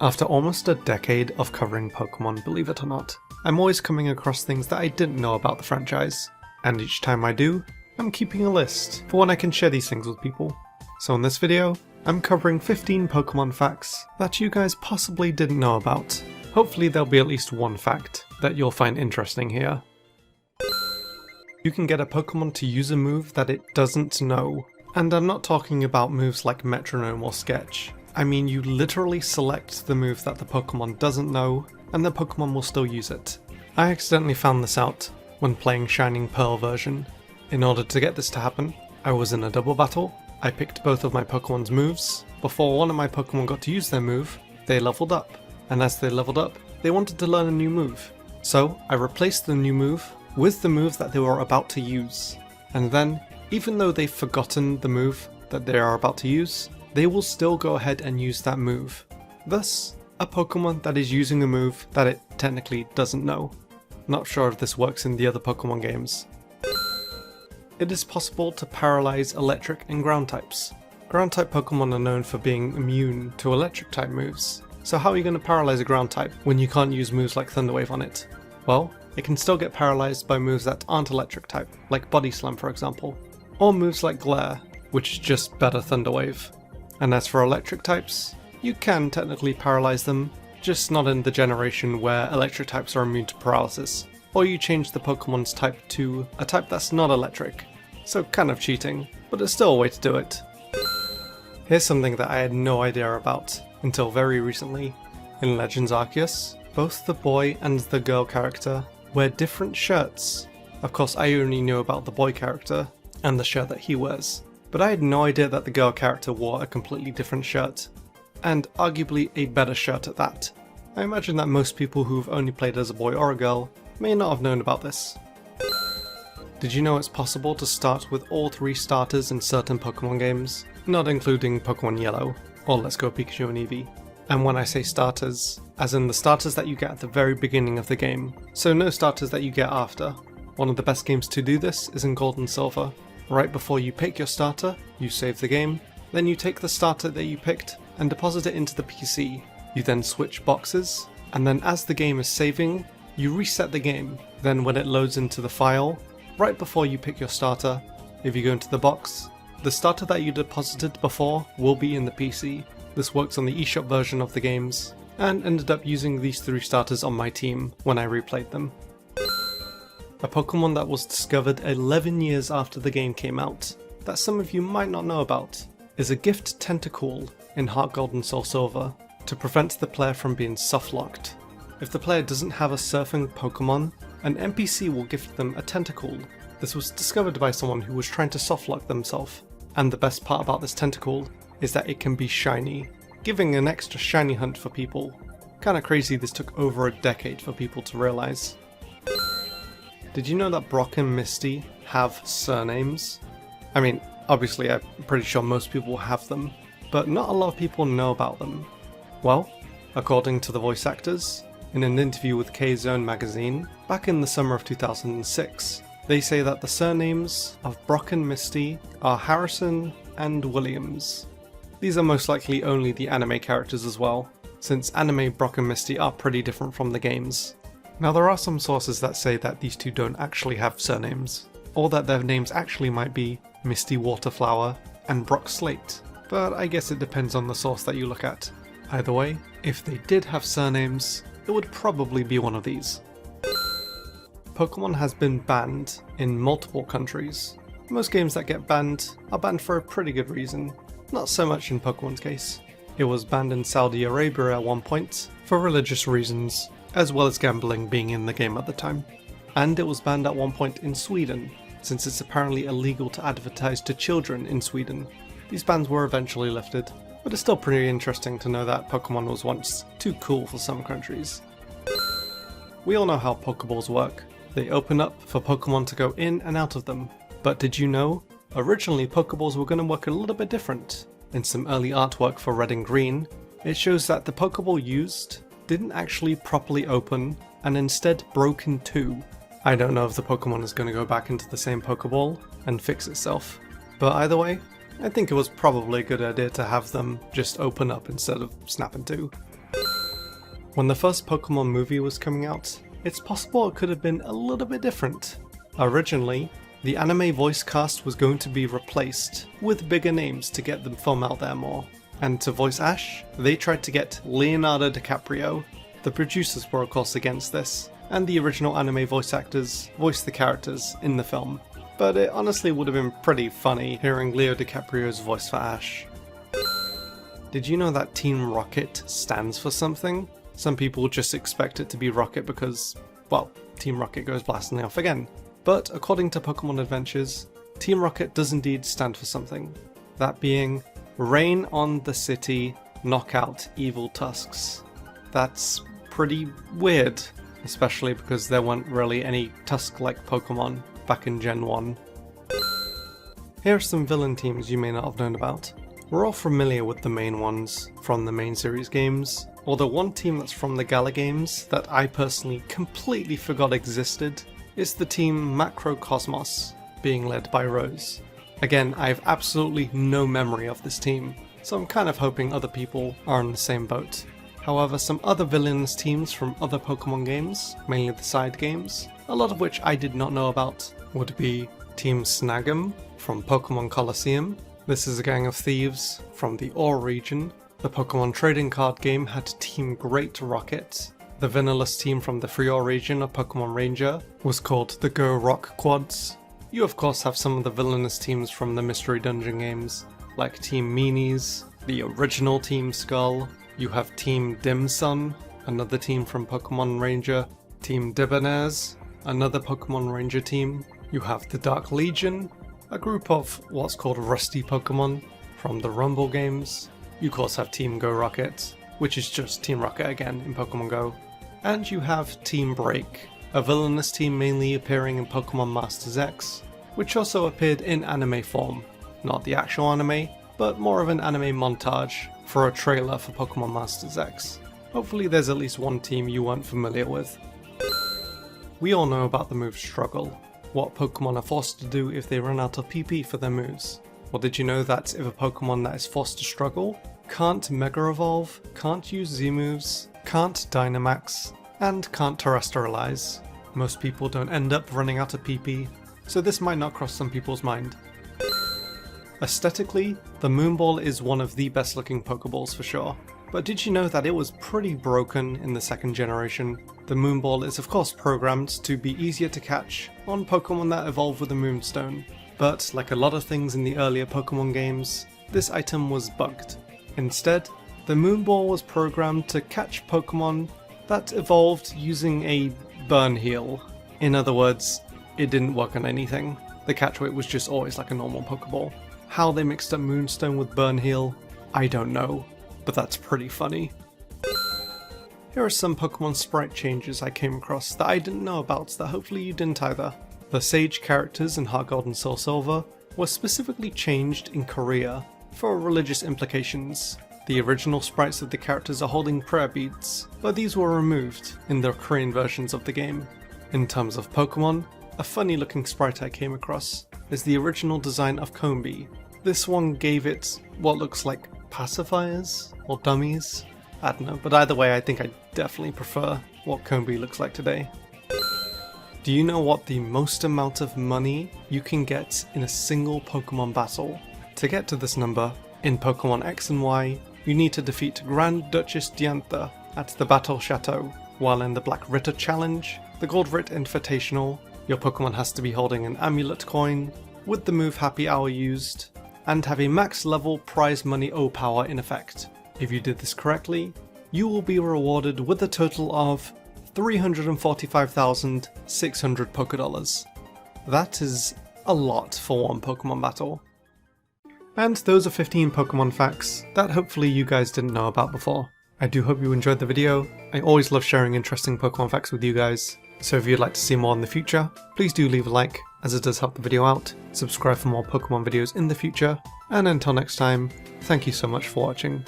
After almost a decade of covering Pokemon, believe it or not, I'm always coming across things that I didn't know about the franchise. And each time I do, I'm keeping a list for when I can share these things with people. So in this video, I'm covering 15 Pokemon facts that you guys possibly didn't know about. Hopefully there'll be at least one fact that you'll find interesting here. You can get a Pokemon to use a move that it doesn't know. And I'm not talking about moves like Metronome or Sketch. I mean, you literally select the move that the Pokemon doesn't know, and the Pokemon will still use it. I accidentally found this out when playing Shining Pearl version. In order to get this to happen, I was in a double battle. I picked both of my Pokemon's moves. Before one of my Pokemon got to use their move, they leveled up. And as they leveled up, they wanted to learn a new move. So I replaced the new move with the move that they were about to use. And then, even though they've forgotten the move that they are about to use, they will still go ahead and use that move. Thus, a Pokemon that is using a move that it technically doesn't know. Not sure if this works in the other Pokemon games. It is possible to paralyze electric and ground types. Ground type Pokemon are known for being immune to electric type moves. So how are you going to paralyze a ground type when you can't use moves like Thunder Wave on it? Well, it can still get paralyzed by moves that aren't electric type, like Body Slam for example. Or moves like Glare, which is just better Thunder Wave. And as for electric types, you can technically paralyze them, just not in the generation where electric types are immune to paralysis, or you change the Pokemon's type to a type that's not electric. So kind of cheating, but it's still a way to do it. Here's something that I had no idea about until very recently. In Legends Arceus, both the boy and the girl character wear different shirts. Of course I only knew about the boy character and the shirt that he wears, but I had no idea that the girl character wore a completely different shirt, and arguably a better shirt at that. I imagine that most people who've only played as a boy or a girl may not have known about this. Did you know it's possible to start with all 3 starters in certain Pokemon games, not including Pokemon Yellow, or Let's Go Pikachu and Eevee? And when I say starters, as in the starters that you get at the very beginning of the game, so no starters that you get after. One of the best games to do this is in Gold and Silver. Right before you pick your starter, you save the game, then you take the starter that you picked and deposit it into the PC. You then switch boxes, and then as the game is saving, you reset the game. Then when it loads into the file, right before you pick your starter, if you go into the box, the starter that you deposited before will be in the PC. This works on the eShop version of the games, and ended up using these 3 starters on my team when I replayed them. A Pokemon that was discovered 11 years after the game came out, that some of you might not know about, is a gift Tentacool in Heart Gold and Soul Silver, to prevent the player from being soft-locked. If the player doesn't have a surfing Pokemon, an NPC will gift them a Tentacool. This was discovered by someone who was trying to soft-lock themselves, and the best part about this Tentacool is that it can be shiny, giving an extra shiny hunt for people. Kinda crazy this took over a decade for people to realise. Did you know that Brock and Misty have surnames? I mean, obviously I'm pretty sure most people have them, but not a lot of people know about them. Well, according to the voice actors, in an interview with K-Zone magazine back in the summer of 2006, they say that the surnames of Brock and Misty are Harrison and Williams. These are most likely only the anime characters as well, since anime Brock and Misty are pretty different from the games. Now there are some sources that say that these two don't actually have surnames, or that their names actually might be Misty Waterflower and Brock Slate, but I guess it depends on the source that you look at. Either way, if they did have surnames, it would probably be one of these. Pokemon has been banned in multiple countries. Most games that get banned are banned for a pretty good reason, not so much in Pokemon's case. It was banned in Saudi Arabia at one point for religious reasons, as well as gambling being in the game at the time. And it was banned at one point in Sweden, since it's apparently illegal to advertise to children in Sweden. These bans were eventually lifted, but it's still pretty interesting to know that Pokemon was once too cool for some countries. We all know how Pokeballs work. They open up for Pokemon to go in and out of them. But did you know, originally Pokeballs were going to work a little bit different. In some early artwork for Red and Green, it shows that the Pokeball used didn't actually properly open and instead broke in 2. I don't know if the Pokemon is going to go back into the same Pokeball and fix itself, but either way, I think it was probably a good idea to have them just open up instead of snap in 2. When the first Pokemon movie was coming out, it's possible it could have been a little bit different. Originally, the anime voice cast was going to be replaced with bigger names to get the film out there more. And to voice Ash, they tried to get Leonardo DiCaprio. The producers were of course against this, and the original anime voice actors voiced the characters in the film. But it honestly would have been pretty funny hearing Leo DiCaprio's voice for Ash. Did you know that Team Rocket stands for something? Some people just expect it to be Rocket because, well, Team Rocket goes blasting off again. But according to Pokemon Adventures, Team Rocket does indeed stand for something. That being, rain on the city, knock out evil tusks. That's pretty weird, especially because there weren't really any tusk-like Pokemon back in Gen 1. Here are some villain teams you may not have known about. We're all familiar with the main ones from the main series games, although one team that's from the Gala games that I personally completely forgot existed is the team Macrocosmos, being led by Rose. Again, I have absolutely no memory of this team, so I'm kind of hoping other people are in the same boat. However, some other villainous teams from other Pokemon games, mainly the side games, a lot of which I did not know about, would be Team Snag'em from Pokemon Colosseum. This is a gang of thieves from the Ore region. The Pokemon trading card game had Team Great Rocket. The villainous team from the Frior region of Pokemon Ranger was called the Go Rock Quads. You of course have some of the villainous teams from the Mystery Dungeon games, like Team Meanies, the original Team Skull. You have Team Dim Sum, another team from Pokemon Ranger. Team Debonair's, another Pokemon Ranger team. You have the Dark Legion, a group of what's called Rusty Pokemon from the Rumble games. You of course have Team Go Rocket, which is just Team Rocket again in Pokemon Go. And you have Team Break, a villainous team mainly appearing in Pokemon Masters X, which also appeared in anime form. Not the actual anime, but more of an anime montage for a trailer for Pokemon Masters X. Hopefully there's at least one team you weren't familiar with. We all know about the move Struggle, what Pokemon are forced to do if they run out of PP for their moves. Well, did you know that if a Pokemon that is forced to struggle can't Mega Evolve, can't use Z moves, can't Dynamax, and can't Terrestrialize, most people don't end up running out of PP, so this might not cross some people's mind. Aesthetically, the Moonball is one of the best looking Pokeballs for sure, but did you know that it was pretty broken in the second generation? The Moonball is of course programmed to be easier to catch on Pokemon that evolve with the Moonstone, but like a lot of things in the earlier Pokemon games, this item was bugged. Instead, the Moonball was programmed to catch Pokemon that evolved using a burn heal. In other words, it didn't work on anything. The catch rate was just always like a normal Pokeball. How they mixed up Moonstone with burn heal, I don't know, but that's pretty funny. Here are some Pokemon sprite changes I came across that I didn't know about that hopefully you didn't either. The Sage characters in Heart Gold and Soul Silver were specifically changed in Korea for religious implications. The original sprites of the characters are holding prayer beads, but these were removed in the Korean versions of the game. In terms of Pokemon, a funny looking sprite I came across is the original design of Combee. This one gave it what looks like pacifiers or dummies. I don't know, but either way I think I definitely prefer what Combee looks like today. Do you know what the most amount of money you can get in a single Pokemon battle? To get to this number, in Pokemon X and Y, you need to defeat Grand Duchess Diantha at the Battle Chateau, while in the Black Ritter Challenge, the Gold Rit Invitational, your Pokemon has to be holding an amulet coin, with the move Happy Hour used, and have a max level prize money O power in effect. If you did this correctly, you will be rewarded with a total of 345,600 Pokédollars. That is a lot for one Pokemon battle. And those are 15 Pokemon facts that hopefully you guys didn't know about before. I do hope you enjoyed the video. I always love sharing interesting Pokemon facts with you guys, so if you'd like to see more in the future, please do leave a like, as it does help the video out, subscribe for more Pokemon videos in the future, and until next time, thank you so much for watching.